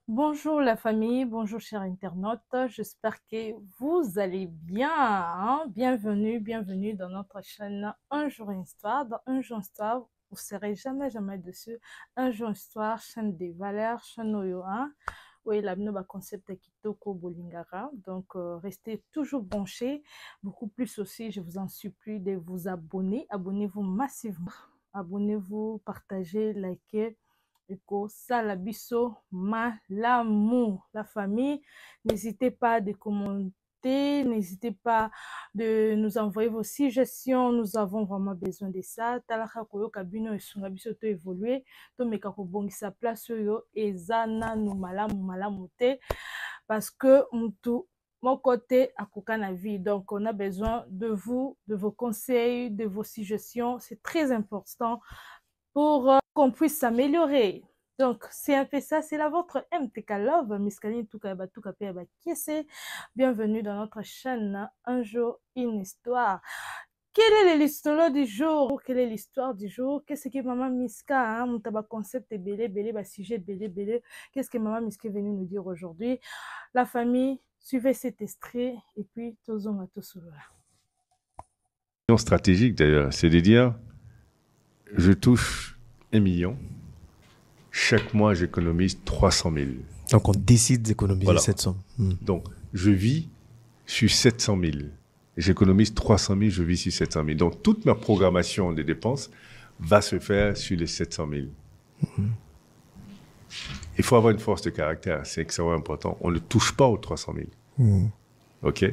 Bonjour la famille, bonjour chers internautes, j'espère que vous allez bien, hein. Bienvenue dans notre chaîne Un jour une histoire. Dans Un jour une histoire, vous ne serez jamais dessus. Un jour une histoire, chaîne des valeurs, chaîne Oyo, hein. Oui, la nouvelle concept Kitoko Bolingara. Donc, restez toujours branchés. Beaucoup plus aussi, je vous en supplie de vous abonner. Abonnez-vous massivement. Abonnez-vous, partagez, likez. Eko Salabiso Malamu, la famille. N'hésitez pas à commenter, n'hésitez pas de nous envoyer vos suggestions. Nous avons vraiment besoin de ça. Talaka koyo kabino esunga biso to évoluer, to meka ko bongisa place yo ezana nu malamu te parce que mon côté à na vie. Donc on a besoin de vous, de vos conseils, de vos suggestions. C'est très important pour qu'on puisse s'améliorer. Donc, c'est un peu ça, c'est la vôtre MTK Love, Miskani Tukaba Tukapeba Kiese. Bienvenue dans notre chaîne Un jour, une histoire. Quelle est l'histoire du jour? Quelle est l'histoire du jour? Qu'est-ce que Maman Miska, hein, mon tabac concept est belé, sujet belé. Qu'est-ce que Maman Miska est venue nous dire aujourd'hui? La famille, suivez cet extrait et puis, tous à tous. Stratégique d'ailleurs, c'est de dire, je touche 1 million, chaque mois j'économise 300 000. Donc on décide d'économiser Voilà. 700. Donc je vis sur 700 000. J'économise 300 000, je vis sur 700 000. Donc toute ma programmation des dépenses va se faire sur les 700 000. Il faut avoir une force de caractère, c'est extrêmement important. On ne touche pas aux 300 000. OK?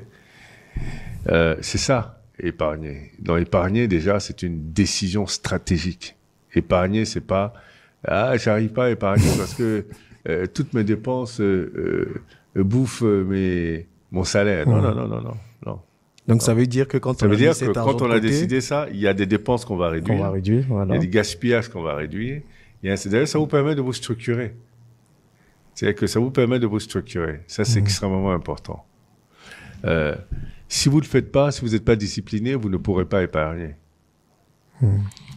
C'est ça, épargner. Dans épargner, déjà, c'est une décision stratégique. Épargner, c'est pas « Ah, j'arrive pas à épargner parce que toutes mes dépenses bouffent mon salaire. » Non. Donc ça veut dire que quand Ça on veut a dire mis que cet argent quand on de a côté, décidé ça, il y a des dépenses qu'on va qu'on réduire. va réduire, Il y voilà. a des gaspillages qu'on va réduire. D'ailleurs, ça vous permet de vous structurer. C'est-à-dire que ça vous permet de vous structurer. Ça, c'est extrêmement important. Si vous ne le faites pas, si vous n'êtes pas discipliné, vous ne pourrez pas épargner.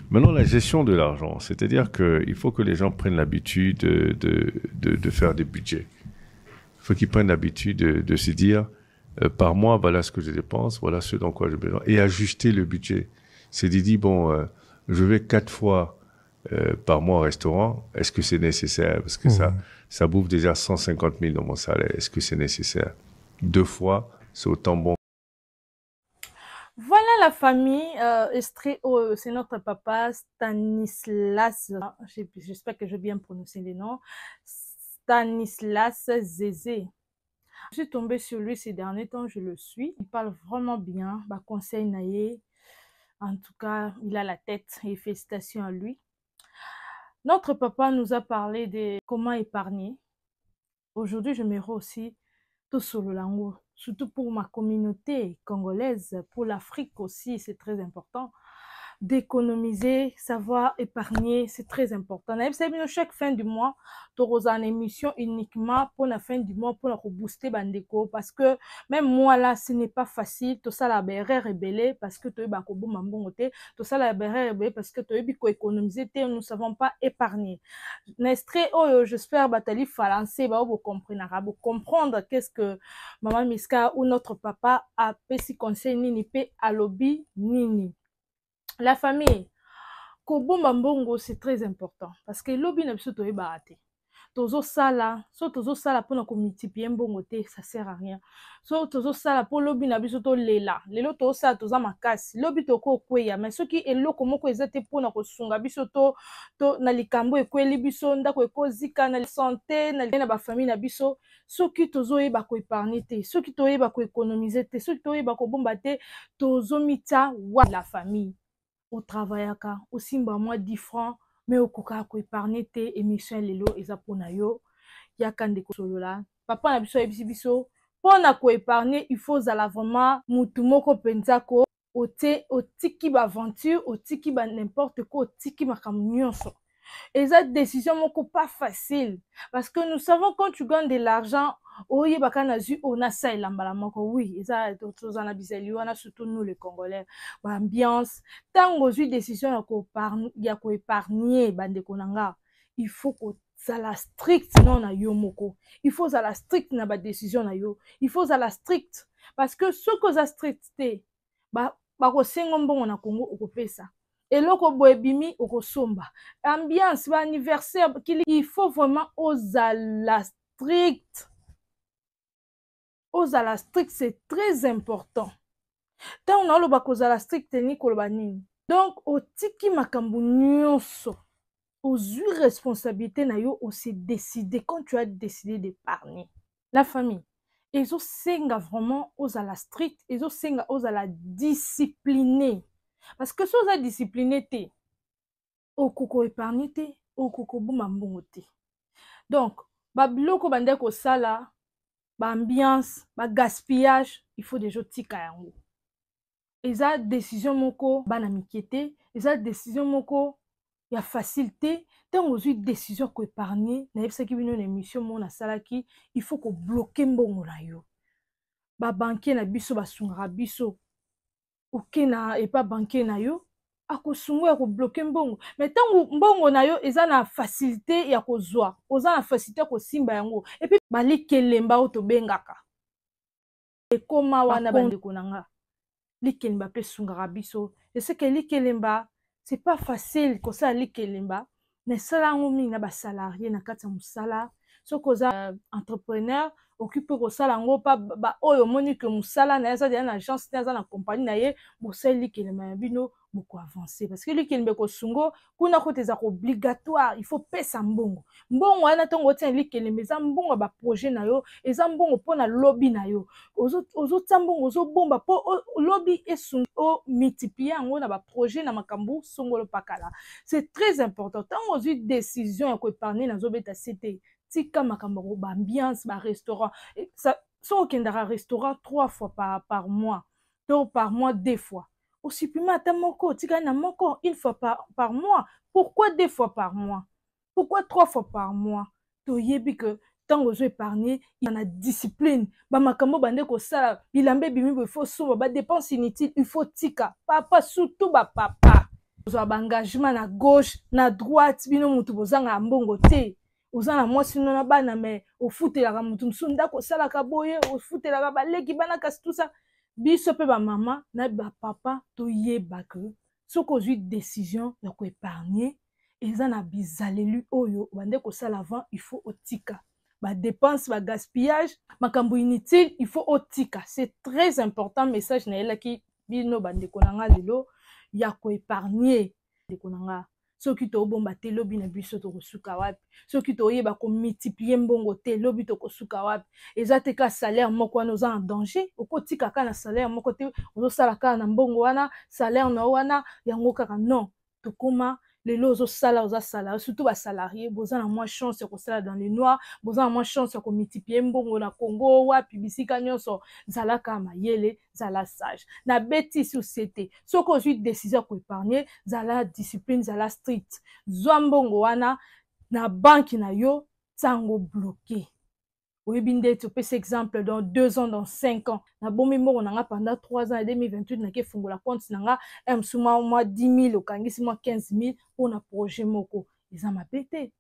Maintenant, la gestion de l'argent, c'est-à-dire qu'il faut que les gens prennent l'habitude de faire des budgets. Il faut qu'ils prennent l'habitude de se dire, par mois, voilà ce que je dépense, voilà ce dont quoi j'ai besoin, et ajuster le budget. C'est de dire, bon, je vais 4 fois par mois au restaurant, est-ce que c'est nécessaire? Parce que ça bouffe déjà 150 000 dans mon salaire, est-ce que c'est nécessaire? 2 fois, c'est autant bon. Voilà la famille, c'est notre papa Stanislas, j'espère que j'ai bien prononcé les noms, Stanislas Zézé. Je suis tombée sur lui ces derniers temps, je le suis, il parle vraiment bien, bah, conseil naïe, en tout cas, il a la tête et félicitations à lui. Notre papa nous a parlé de comment épargner. Aujourd'hui, je me aussi tout sur le langue, surtout pour ma communauté congolaise, pour l'Afrique aussi, c'est très important. D'économiser, savoir épargner, c'est très important. Chaque fin du mois, tu auras une émission uniquement pour la fin du mois, pour la booster Bandeko, parce que même moi là, ce n'est pas facile. Tout ça, la berre rebelle parce que tu es bakobo mambongote, tout ça, la berre rebelle parce que tu es biko économiser, nous ne savons pas épargner. Nestre, oh, j'espère, batali français, bah, vous comprenez, vous comprendre qu'est-ce que Maman Miska ou notre papa a fait si conseil nini pe alobi nini. La famille, kobomba mbongo, c'est très important. Parce que lobi na biso toyeba te. Tozo sala, so tozo sala pona ko multiplier mbongo te, ça sert à rien. So tozo sala po lobi na biso to lela. Lelo to sala toza makasi. Lobi to ko kweya, mais soki eloko moko ezate pona ko sunga biso to na likambo ekweli biso ndako ekozika na santé na ba famille na biso, soki tozo yeba ko épargner te, soki toyeba ko économiser te, soki toyeba ko bomba te, tozo mita wa la famille. Au travail au simba moi 10 francs mais au koka ko épargner te émission lelo eza pona yo ya kande ko solola papa na biso ebisi biso pona ko épargner il faut zala vraiment mutu moko penza ko otiki ba aventure otiki ba n'importe quoi otiki makambo nyonso. Et cette décision moko pas facile parce que nous savons quand tu gagnes de l'argent oye bakana zu ona sa elambala moko oui eza tozana bizeli wana surtout nous les Congolais ambiance tango zui décision ya ko épargner bande konanga il faut ko zala strict non na yo moko. Il faut zala strict na ba décision na yo. Il faut zala strict parce que ce que za strict te ba ko sengo mbongo na Congo okopesa. Eloko boye bimi okosomba. Ambiance ba anniversaire il faut vraiment ozala strict. Ozala strict, c'est très important. Tant on a le bakozala strict ni koloba nini. Donc otiki makambo nyonso. Ozui responsabilité na yo aussi décider quand tu as décidé d'épargner. La famille, ezo senga vraiment ozala strict, ezo senga ozala discipliné. Parce que si oza discipliné te, okoko épargner te, okoko buma mbongo te. Donc, ba biloko bande ko sala, ba ambiance, ba gaspillage, il faut déjà tika yango. Eza décision moko bana mikete, eza décision moko ya facilité. Tant ozui décision ko épargner, na yebisa ki bino na émission mo na salaki, il faut ko bloquer mbongo na yo. Ba banquier na biso basungaka biso. Ok na epa banquier na yo, akosungu ya ko bloquer mbongo. Mais tant mbongo na yo eza na facilité ya ko zwa, oza na facilité ko simba yango. Et puis balikelemba o to bengaka. Ekoma wana bandeko nanga. Likelemba pe sungaka biso. Je sais que likelemba c'est pas facile ko sa likelemba. Mais sala ngo mingi na ba salarié na kati ya musala. Soko za entrepreneur occupe ko sala ngo pa ba oyo moni que musala na eza na agence na na compagnie na ye bo sala likelemba bino beaucoup avancer parce que likelemba ko sungo kuna ko teza obligatoire il faut pesa mbongo. Mbongo wana tongo tien likelemba za mbongo ba projet na yo eza mbongo pona lobby na yo. Ozo tambongo ozo bomba po lobby esungo o multiplier ngo na ba projet na makambu songolo pakala. C'est très important. Tant aux décision ya ko épargner na zo beta cité tika makambo ba ambiance ba restaurant ça so kendara restaurant 3 fois par mois to par mois 2 fois au supprimer ata moko tika na moko une fois par mois. Pourquoi 2 fois par mois? Pourquoi 3 fois par mois? To yebi que tant aux épargner il y a discipline ba makambo bande ko sala bilambe bimi il faut so ba dépenses inutiles il faut tika papa surtout ba papa ozo ba engagement na gauche na droite bino mutu bozanga mbongo te ozana mwasi no na bana mais ofutelaka mutu musu ndako salaka boye ofutelaka baleki bana kasi tout ça biso pe ba mama na ba papa to yeba que soko ozui décision ya ko épargner eza na bizalelu oyo bande ko sala avant il faut otika ba dépense ba gaspillage makambo inutile il faut otika. C'est très important message na elaki bino bande ko nanga lelo ya ko épargner de ko nanga. Soki to bomba te lobi na biso to kosuka wapi. Soki to yeba ko multiplier mbongo te lobi to kosuka wapi. Eza te ka salaire moko wana oza en danger. Okotika ka na salaire moko te ozo sala ka na mbongo wana salaire na wana yango kaka non. To koma lelo ozo sala oza sala surtout ba salarié boza na moins chance ya ko sala dans les noirs, boza na moins chance ya ko multiplier mbongo na Congo wapi bisika nyonso zala ka mayele zala sage. Na beti société soko ozui décision ko épargner zala discipline zala strict. Zwa mbongo wana na banque na yo tango bloqué. Oui, binde tu peux exemple dans 2 ans, dans 5 ans. Na bomi mo on a pendant 3 ans et 2028 na ke fungola compte nanga suma moi 10 000 okangisi moi 15 000 pour na projet moko. Eza mapete.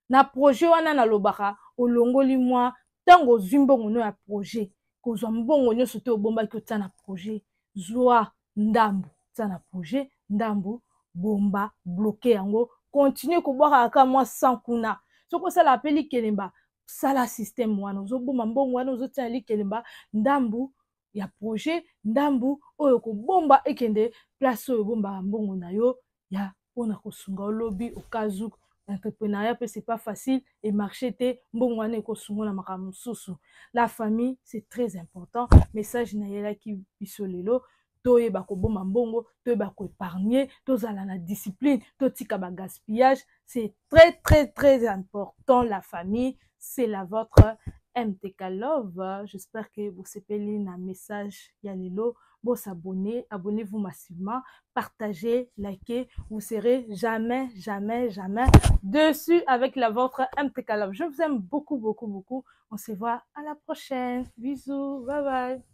Na projet wana na lobaka olongoli moi tango zimbongo no ya projet. Kozwa mbongo nyo sote obomba ki otana projet. Zwa ndambu tana projet, ndambu bomba bloqué yango. Continue ko boire aka moi sans kuna. Soko ça l'appelle kelemba. Sala système wana ozoboma mbongo wana ozotia likelemba ndambu ya projet ndambu oyo ko bomba ekende place oyo bomba mbongo na yo ya pona kosunga lobby okazu entrepreneuriat pe c'est pas facile et marché te mbongo wana ekosunga na makambo susu. La famille c'est très important. Message na yela ki biso lelo toyeba ko bomba mbongo toyeba ko épargner tozala na discipline totika ba gaspillage. C'est très important. La famille c'est la vôtre MTK Love. J'espère que vous avez un message Yalilo. Bon, s'abonner, abonnez-vous massivement, partagez, likez. Vous serez jamais dessus avec la vôtre MTK Love. Je vous aime beaucoup. On se voit à la prochaine. Bisous, bye bye.